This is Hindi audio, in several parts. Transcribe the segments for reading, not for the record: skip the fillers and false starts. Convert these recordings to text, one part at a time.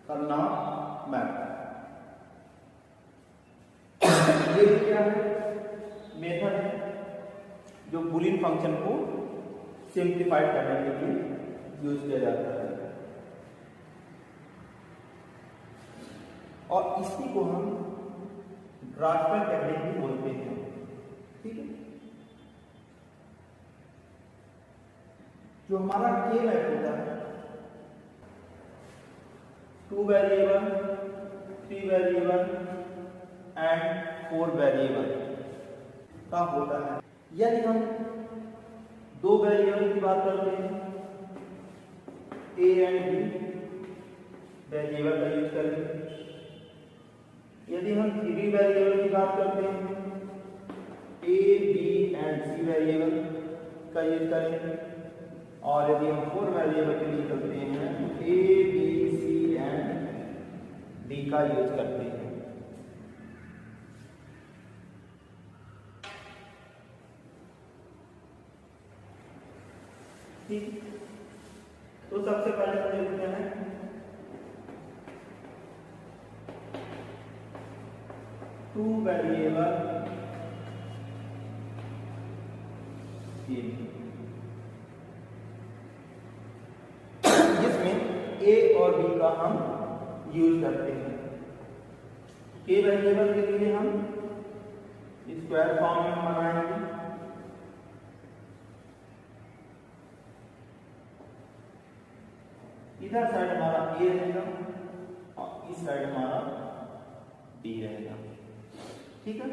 करना मैप। ये क्या है? मेथड है जो बूलियन फंक्शन को सिंप्लीफाइड करने के लिए यूज किया जाता है और इसी को हम ग्राफिकल टेक्निक भी बोलते हैं। ठीक है, जो हमारा के मैप होता है 2 वेरिएबल, 3 वेरिएबल एंड 4 वेरिएबल का होता है। यदि हम 2 वेरिएबल की बात करते हैं ए एंड बी वेरिएबल का यूज करेंगे। यदि हम 3 वेरिएबल की बात करते हैं A B and C variable का यूज करेंगे और यदि हम 4 वेरिएबल के लिए करते हैं A B C and D का यूज करते हैं। ठीक, तो सबसे पहले हम देखते हैं टू वेरिएबल जिसमें ए और बी का हम यूज करते हैं। के वेरिएबल के लिए हम स्क्वायर फॉर्म में बनाएंगे। इधर साइड हमारा ए रहेगा और इस साइड हमारा बी रहेगा। ठीक है,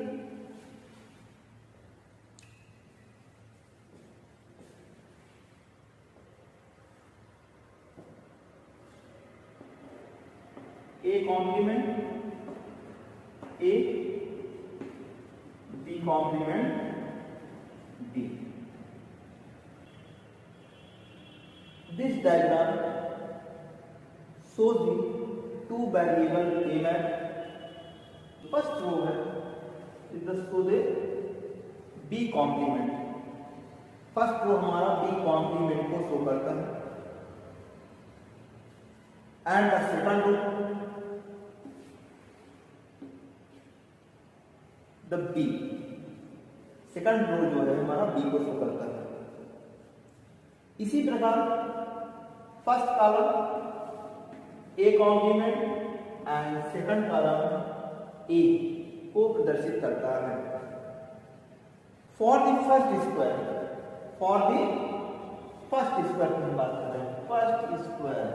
A complement A, B complement B. This diagram shows the 2 variable a map। first row है is the show the b complement। First row हमारा b complement को शो करता है and the second row the b, second row जो है हमारा b को शो करता है। इसी प्रकार first column A complement and second column A को प्रदर्शित करता है। For the first square, for the first square की हम बात कर रहे हैं। First square,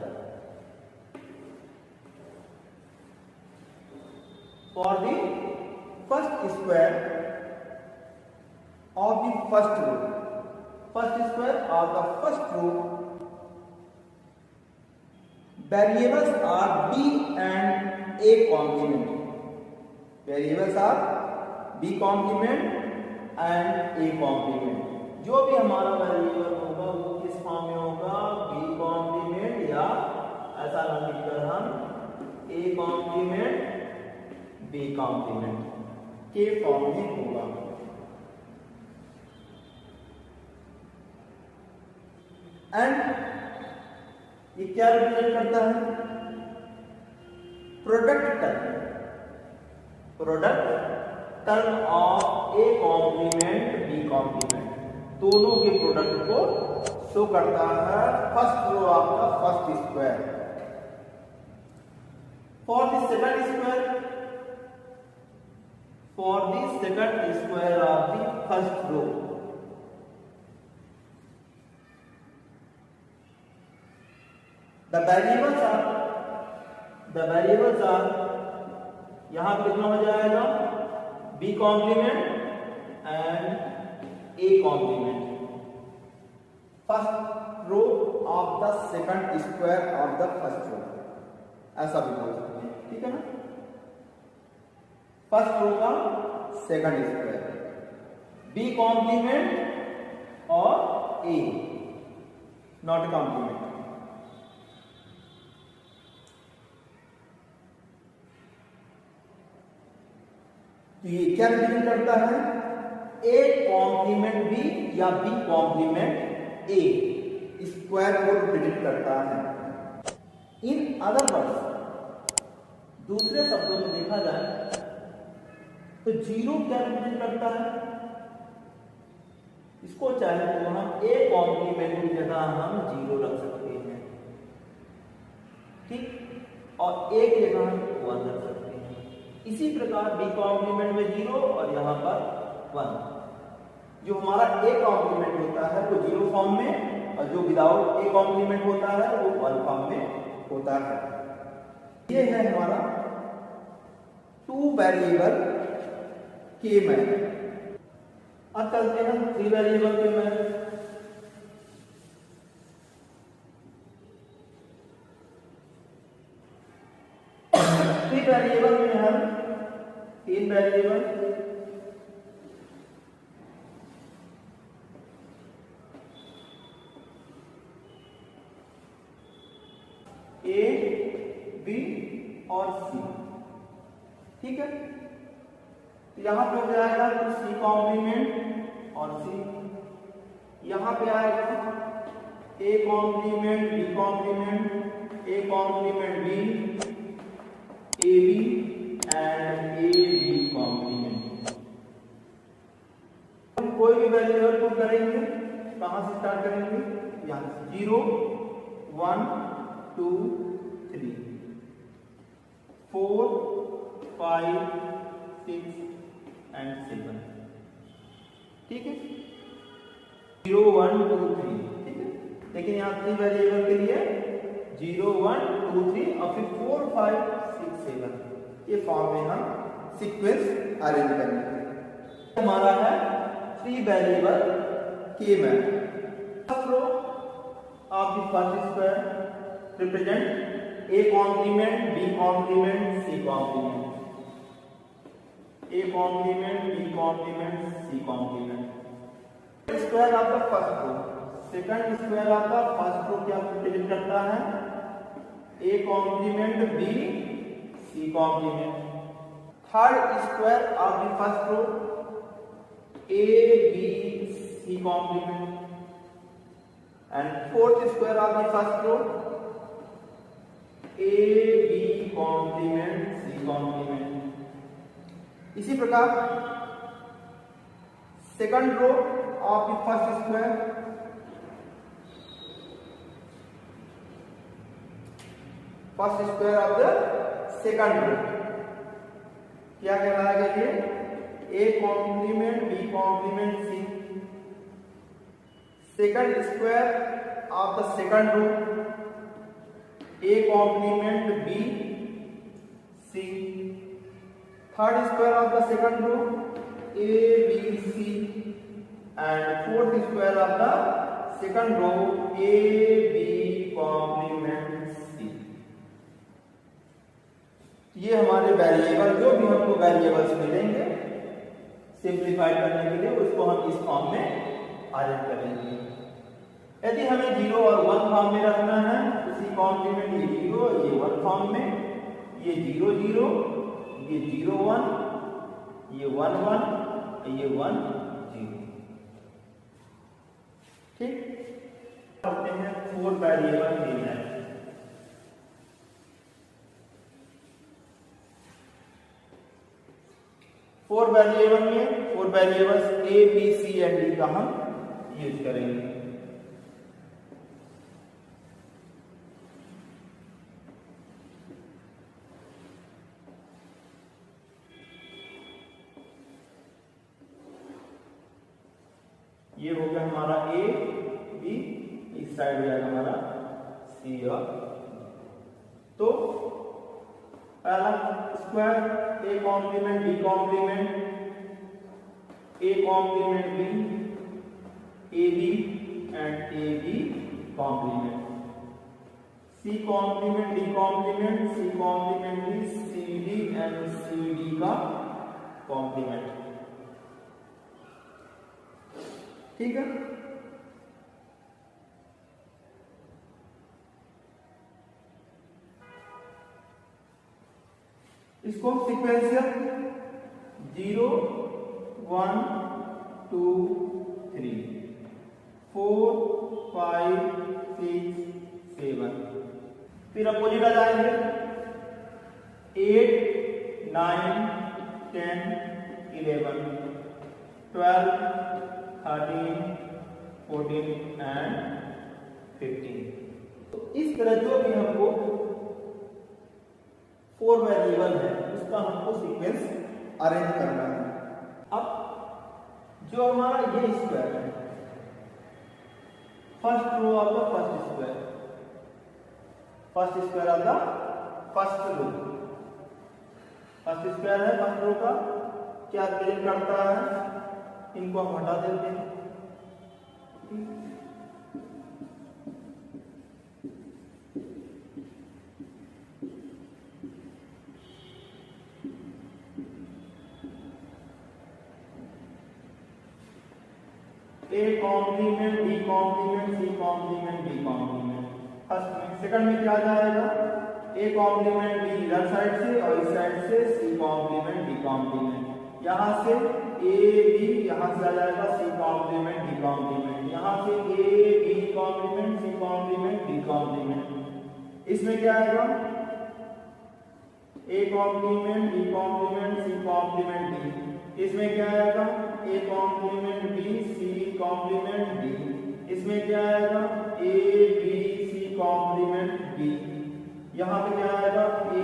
for the first square of the first row, first square of the first row variables are b and a complement। variables are b complement and a complement। जो भी हमारा वेरिएबल होगा वो किस फॉर्म में होगा? b complement या ऐसा नाम लिखकर हम a complement b complement के फॉर्म में होगा। एंड ये क्या रिप्रेजेंट करता है? Product term, product term of A complement B complement, दोनों के प्रोडक्ट को शो करता है first row of the first square. For the second square, for the second square of the first row the variables are यहां पे कितना हो जाएगा? b complement and a complement। First row of the second square of the first row, ऐसा भी बोल सकते हैं। ठीक है ना, फर्स्ट रो का सेकंड स्क्वायर, b complement और a, नॉट कॉम्प्लीमेंट। तो ये क्या रिप्रेजेंट करता है? ए कॉम्प्लीमेंट बी या बी कॉम्प्लीमेंट ए, स्क्वायर को रिप्रेजेंट करता है। इन अदर वर्ड्स दूसरे शब्दों में देखा जाए तो जीरो क्या रिप्रेजेंट करता है, इसको चाहे तो हम ए कॉम्प्लीमेंट की जगह हम जीरो रख सकते हैं, ठीक, और ए की जगह हम 1 रख सकते हैं। इसी प्रकार बी कॉम्प्लीमेंट में जीरो और यहाँ पर 1। जो हमारा ए कॉम्प्लीमेंट होता है वो जीरो फॉर्म में, और जो विदाउट ए कॉम्प्लीमेंट होता है वो 1 फॉर्म में होता है। ये है हमारा 2 वेरिएबल के मैप। अब चलते हैं 3 वेरिएबल के मैप। वेरिएबल में हम 3 वेरिएबल ए, बी और सी, ठीक है। तो यहां पे हो जाएगा तो सी कॉम्प्लीमेंट और सी, यहां पे आएगा A complement B complement, A complement B, A B and A B complement. हम कोई भी वेरिएबल को करेंगे, कहां से स्टार्ट करेंगे, यहां से 0 1 2 3 4 5 6 एंड 7, ठीक है, 0 1 2 3, ठीक है। लेकिन यहाँ 3 वेरिएबल के लिए 0 1 2 3 और फिर 4 5 6 7, ये फॉर्म में हम सीक्वेंस अरेंज करेंगे। हमारा है 3 वेरिएबल के map. First row of the first square represent A complement B complement C complement, A complement B complement C complement. Square आपका फर्स्ट रो, सेकंड स्क्वायर आपका फर्स्ट रो क्या रिप्रेजेंट करता है, A complement B C complement. Third square of the first row A B C complement and fourth square of the first row A B complement C complement. इसी प्रकार second row of the first square of the second row क्या कहलाएगा, ये A complement B complement C. Second square of the second row A complement B C. Third square of the second row A B C and fourth square of the second row A B complement C. ये हमारे वेरिएबल, जो भी हमको वेरिएबल्स मिलेंगे सिंप्लीफाइड करने के लिए, उसको हम इस फॉर्म में अरेंज करेंगे। यदि हमें 0 और 1 फॉर्म में रखना है तो सी कॉम्प्लीमेंट ये 0 ये 1 फॉर्म में, ये 0 0 ये 0 1 ये 1 1 ये 1 0, ठीक। करते हैं 4 वेरिएबल के लिए। 4 वेरिएबल में 4 variables A B C and D का हम यूज करेंगे। ये हो गया हमारा ए बी, इस साइड हो जाएगा हमारा सी और, तो पहला square A complement B complement, A complement B A B and A B complement, C complement D complement C complement B C D and C D का कॉम्प्लीमेंट, ठीक है। इसको सीक्वेंशियल 0 1 2 3 4 5 6 7, फिर अपोजिट आ जाएंगे 8, 9, 10, 11, 12, 13, 14 एंड 15। तो इस तरह जो भी हमको 4 वेरिएबल है उसका हमको सीक्वेंस अरेंज करना है। अब जो हमारा ये स्क्वायर है, first row of the first square, first square of the first row, first square है फर्स्ट रो का, क्या रिप्रेजेंट करता है, इनको हम हटा देते हैं। A complement, B complement, C complement, D complement. First में, सेकंड में क्या जाएगा, A कॉम्प्लीमेंट B इधर साइड से और इस साइड से C कॉम्प्लीमेंट D कॉम्प्लीमेंट। यहाँ से A B, यहाँ से आ जाएगा C कॉम्प्लीमेंट D कॉम्प्लीमेंट, यहाँ से A B complement C complement D complement. इसमें क्या आएगा, A complement B complement C complement D। इसमें क्या आएगा, A complement B C complement D। इसमें क्या आएगा, A B C complement D। यहाँ पे क्या आएगा, A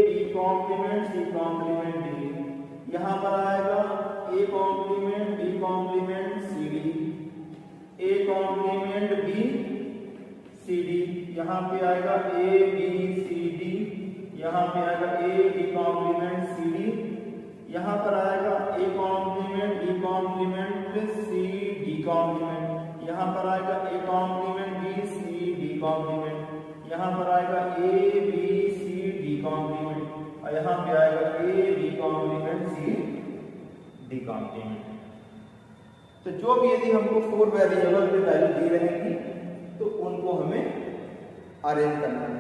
B complement C complement D। यहाँ पर आएगा A complement B complement C D, A complement B C D। यहाँ पे आएगा A B C D, यहाँ पे आएगा A B complement C D। यहाँ पर आएगा A complement B complement C D complement. यहाँ पर आएगा A complement B C D complement. यहाँ पर आएगा A B C D complement और यहाँ पे आएगा A B complement C D complement. तो जो भी यदि हमको 4 वेरिएबल पे वैल्यू दी रहेगी तो उनको हमें अरेंज करना है।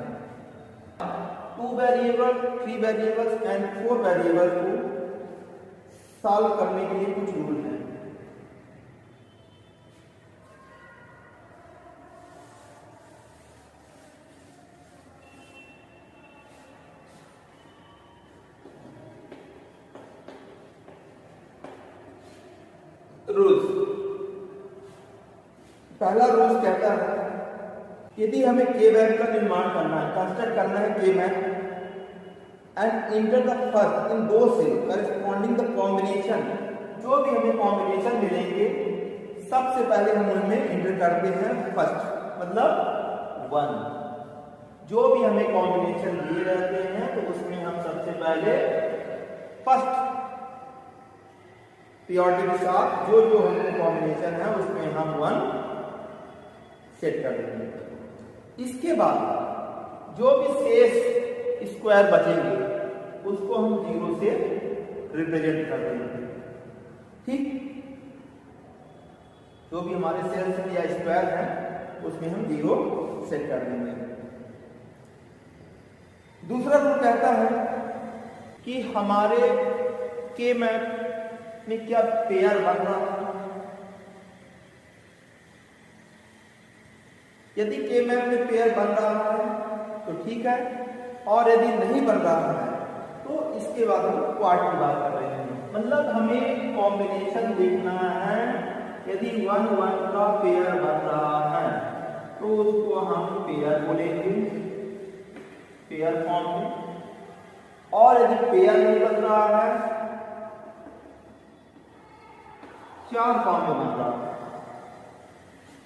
2 वेरिएबल, 3 वेरिएबल्स एंड 4 वेरिएबल को सॉल्व करने के लिए कुछ रूल हैं। रूल्स, पहला रूल कहता है यदि हमें के मैप का निर्माण करना है, कंस्ट्रक्ट करना है के map and enter the first in दो से करस्पॉन्डिंग द कॉम्बिनेशन, जो भी हमें कॉम्बिनेशन मिलेंगे सबसे पहले हम उनमें इंटर करते हैं फर्स्ट, मतलब 1। जो भी हमें कॉम्बिनेशन दिए रहते हैं तो उसमें हम सबसे पहले फर्स्ट प्रियोरिटी के साथ जो जो हमें कॉम्बिनेशन है उसमें हम 1 सेट कर देंगे। इसके बाद जो भी शेष स्क्वायर बचेंगे उसको हम 0 से रिप्रेजेंट कर देंगे। ठीक, जो भी हमारे सेल्स या स्क्वायर है उसमें हम 0 सेट कर देंगे। दूसरा रूल कहता है कि हमारे के मैप में क्या पेयर बन रहा है। यदि के मैप में पेयर बन रहा है तो ठीक है, और यदि नहीं बन रहा है तो इसके बाद हम क्वाड की बात कर रहे हैं। मतलब हमें कॉम्बिनेशन देखना है, यदि 1 1 का पेयर बन रहा है तो उसको हम पेयर बोलेंगे, पेयर फॉर्म में। और यदि पेयर नहीं बन रहा है, 4 फॉर्म में बन रहा है,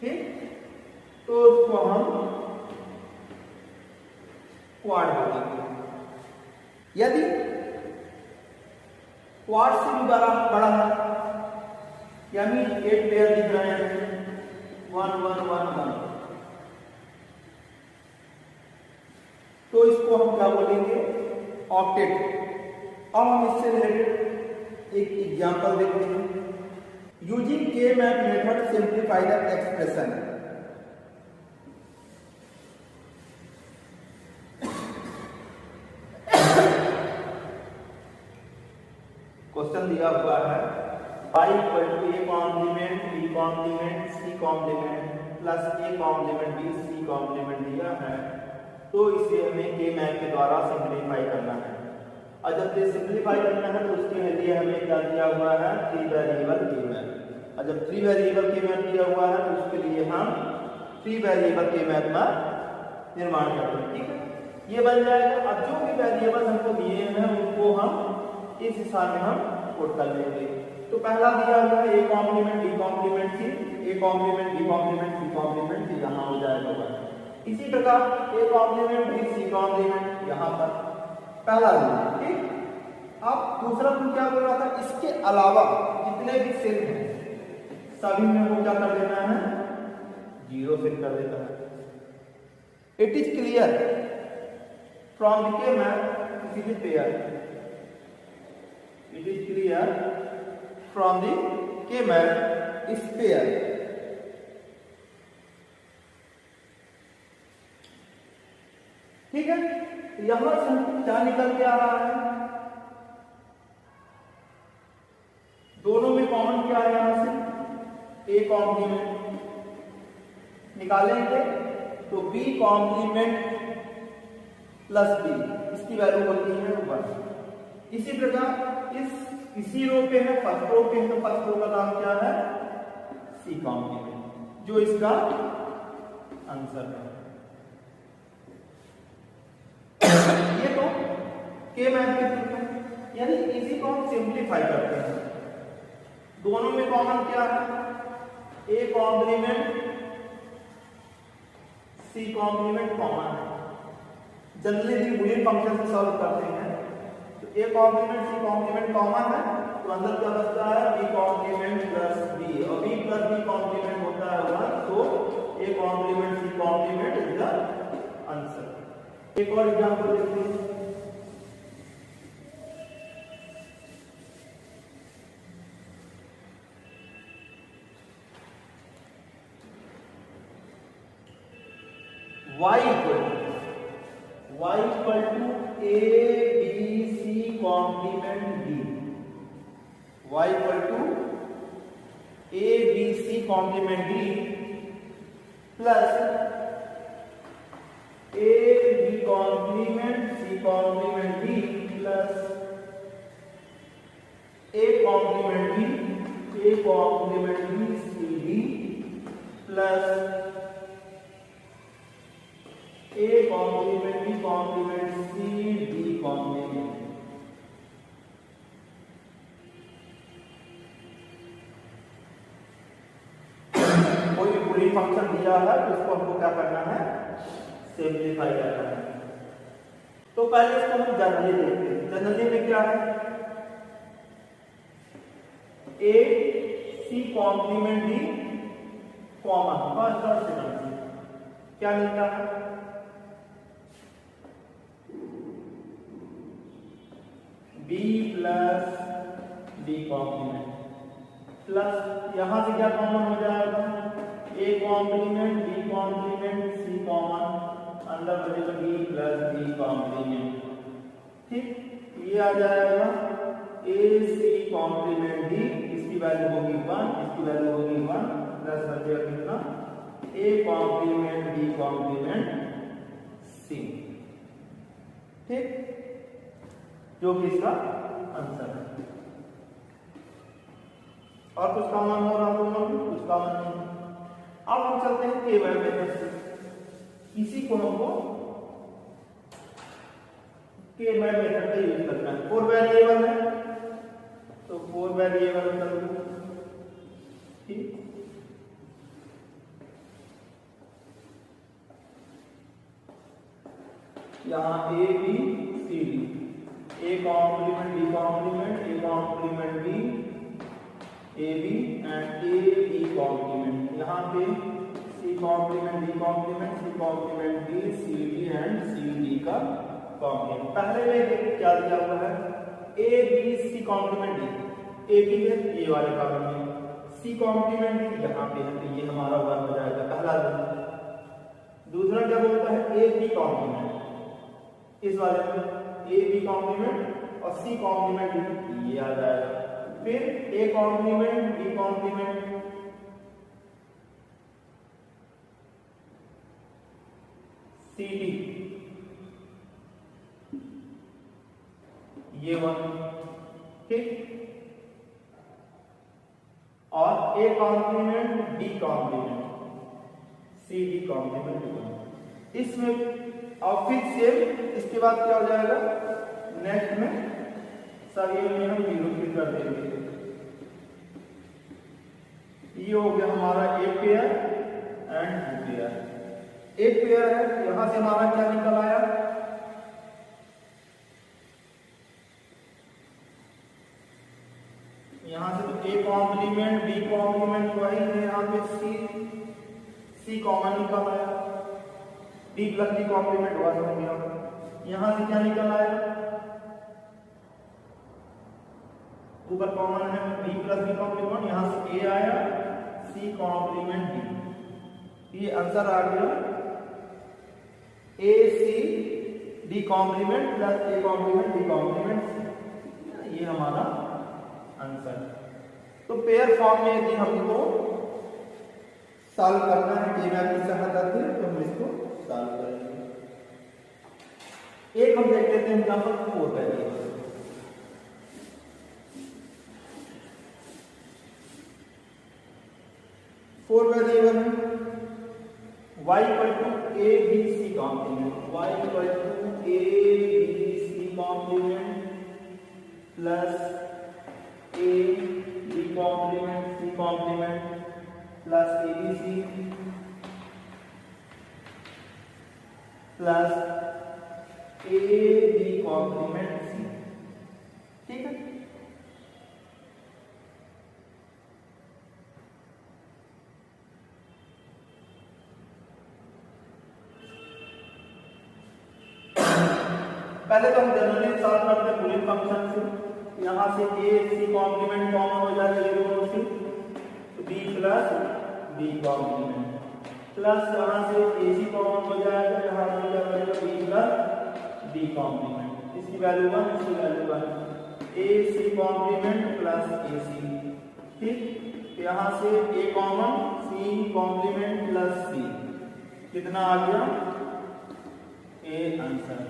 ठीक, तो उसको हम क्वाड बोलेंगे। यदि क्वाड से भी बड़ा है, यानी 8 पेयर दिख रहे हैं, 1 1 1 1, तो इसको हम क्या बोलेंगे, ऑक्टेट। अब हम इससे रिलेटेड एक एग्जांपल देखते हैं। Using K map method simplify the expression. Question दिया हुआ है y equal to a complement b complement c complement plus a complement b c complement दिया है, तो इसे हमें के मैप के द्वारा सिंप्लीफाई करना है। और जब ये सिंप्लीफाई करना है तो उसके लिए हमें क्या दिया हुआ है, 3 वेरिएबल के मैप। और जब 3 वेरिएबल के मैप दिया हुआ है तो उसके लिए हम 3 वेरिएबल के मैप का निर्माण करते हैं। ठीक है, ये बन जाएगा। अब जो भी वेरिएबल हमको दिए हैं उनको हम इस हिसाब में हम कोड कर लेंगे। तो पहला दिया हुआ है a complement b complement c, a complement b complement c complement c, यहाँ हो जाएगा 1। इसी प्रकार a complement b c complement यहाँ पर पहला रूल। ठीक, अब दूसरा रूल क्या बोल रहा था, इसके अलावा जितने भी सेल हैं सभी में वो क्या कर देना है, 0 सेट कर देता है। It is clear from the K map it is pair, it is clear from the K map is pair. ठीक है, यहां से क्या निकल के आ रहा है, दोनों में कॉमन क्या है, यहां से a कॉम्प्लीमेंट निकालेंगे तो b कॉम्प्लीमेंट प्लस b, इसकी वैल्यू होती है 1। इसी प्रकार इसी रो पे है, फर्स्ट रो पे है, तो फर्स्ट रो का नाम क्या है, c कॉम्प्लीमेंट, जो इसका आंसर है। ये तो के मैप के थ्रू है, यानी इसी को हम सिंप्लीफाई करते हैं। दोनों में कॉमन क्या है, a complement c complement common है। जनरली बुलियन फंक्शन से सॉल्व करते हैं तो a complement c complement common है, तो अंदर क्या बचता है, b कॉम्प्लीमेंट प्लस b, और b प्लस b कॉम्प्लीमेंट होता है 1, तो a complement c complement is the answer. एक और एग्जांपल देखते हैं। y equal to a b c complement b, y equal to a b c complement b plus a b complement c complement b plus a complement b, a complement b c d plus a complement b complement c d complement। कोई भी बुलियन फंक्शन दिया है तो इसको हमको क्या करना है, सिंप्लीफाई करना है। तो पहले इसको हम जनरली देखते हैं। जनरली में क्या है, a c complement d common, first और सेकंड, क्या मिलता है, b plus d complement plus यहां से क्या कॉमन हो जाएगा, a complement b complement c common, अंदर बचेगा b प्लस b कॉम्प्लीमेंट। ठीक, ये आ जाएगा a c कॉम्प्लीमेंट d, इसकी वैल्यू होगी 1, इसकी वैल्यू होगी 1, प्लस बचेगा कितना, a complement b complement c। ठीक, जो कि इसका आंसर है। और कुछ कॉमन हो रहा दोनों में, कुछ कॉमन नहीं। अब हम चलते हैं के मैप मेथड से। इसी को हमको के मैप मेथड का यूज करना है। 4 वेरिएबल है तो 4 वेरिएबल कर लो। ठीक, यहाँ a b c d, a complement b complement a complement b a b and a b complement, यहाँ पे c complement d complement c complement b c d and c d का कॉम्प्लीमेंट। पहले में क्या दिया हुआ है, a b c complement d, a b है a वाले कॉलम में, c कॉम्प्लीमेंट d यहाँ पे है, तो ये हमारा 1 हो जाएगा पहला रूल। दूसरा क्या बोलता है, a b कॉम्प्लीमेंट, इस वाले में a b कॉम्प्लीमेंट और c कॉम्प्लीमेंट ये आ जाएगा। फिर a complement b complement c d, 1, ठीक, और A complement B complement C D complement 1। इसमें और फिर सेम इसके बाद क्या हो जाएगा, नेक्स्ट में सभी में हम 0 फिर कर देंगे। ये हो गया हमारा A pair and B pair. एक पेयर है, यहां से हमारा क्या निकल आया, यहां से तो ए कॉम्प्लीमेंट बी कॉम्प्लीमेंट वही है, यहां पे सी कॉमन निकल आया, डी प्लस डी कॉम्प्लीमेंट 1 हो गया। यहां से क्या निकल आया, ऊपर कॉमन है बी प्लस डी कॉम्प्लीमेंट, यहां से ए आया सी कॉम्प्लीमेंट डी, ये आंसर आ गया A C D complement plus A complement D complement, ये हमारा आंसर। तो पेयर फॉर्म में यदि हमको सॉल्व करना है कि की सहायता से, तो हम इसको सॉल्व करेंगे। एक हम देख लेते हैं यहां पर 4 वेरिएबल, है y equal to A B C complement, y equal to A B C complement plus A B complement C complement plus A B C plus A B complement C, ठीक है। पहले तो हम जनरली सॉल्व करते हैं बुलियन फंक्शन से, यहां से ए सी कॉम्प्लीमेंट कॉमन हो जाएगा ये दोनों से, तो B plus B complement plus यहां से ए सी कॉमन हो जाएगा, यहां से क्या बनेगा बी प्लस बी कॉम्प्लीमेंट, इसकी वैल्यू 1 इसकी वैल्यू 1, ए सी कॉम्प्लीमेंट प्लस ए सी, ठीक। यहां से ए कॉमन सी कॉम्प्लीमेंट प्लस सी, कितना आ गया A answer.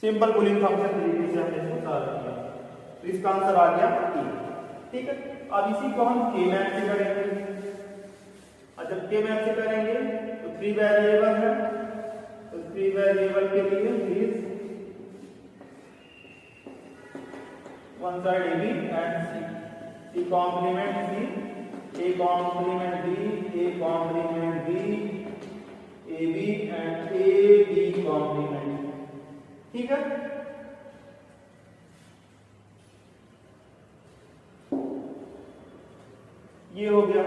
Simple Boolean function तरीके से हमने इसको सॉल्व किया, तो इसका आंसर आ गया ए, ठीक है। अब इसी को हम के मैप से करेंगे, और जब के मैप से करेंगे तो 3 वेरिएबल है, तो 3 वेरिएबल के लिए please one side A B and C complement C, A complement B, A complement B, A B and A B complement, ठीक है। ये हो गया,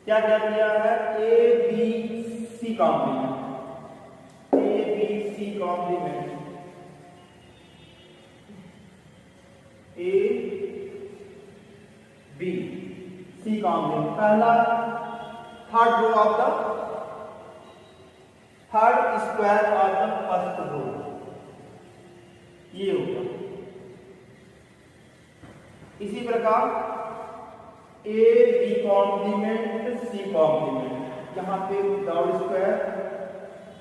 क्या क्या किया है, A B C complement, A B C complement, A B C complement, पहला third row of the third square of the first row, ये होगा। इसी प्रकार A B complement C complement, यहां पे डबल स्क्वायर,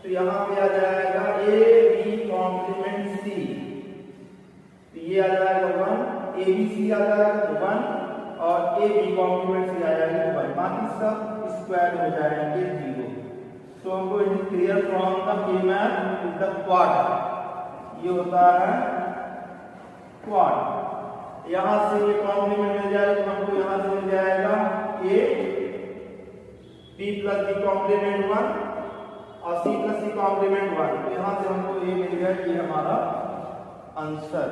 तो यहां पे आ जाएगा ए बी कॉम्प्लीमेंट सी, तो ये आ जाएगा 1, ए बी सी आ जाएगा 1 और ए बी कॉम्प्लीमेंट सी आ जाएगा 1, बाकी सब स्क्वायर हो जाएंगे 0। So I'm going to clear from the K map to the quad, ये होता है क्वाड। यहां से ये कॉम्प्लीमेंट मिल जाएगा, तो हमको यहां से मिल जाएगा A B plus B complement 1 और सी प्लस सी कॉम्प्लीमेंट 1, तो यहां से हमको ए मिल गया, ये हमारा आंसर।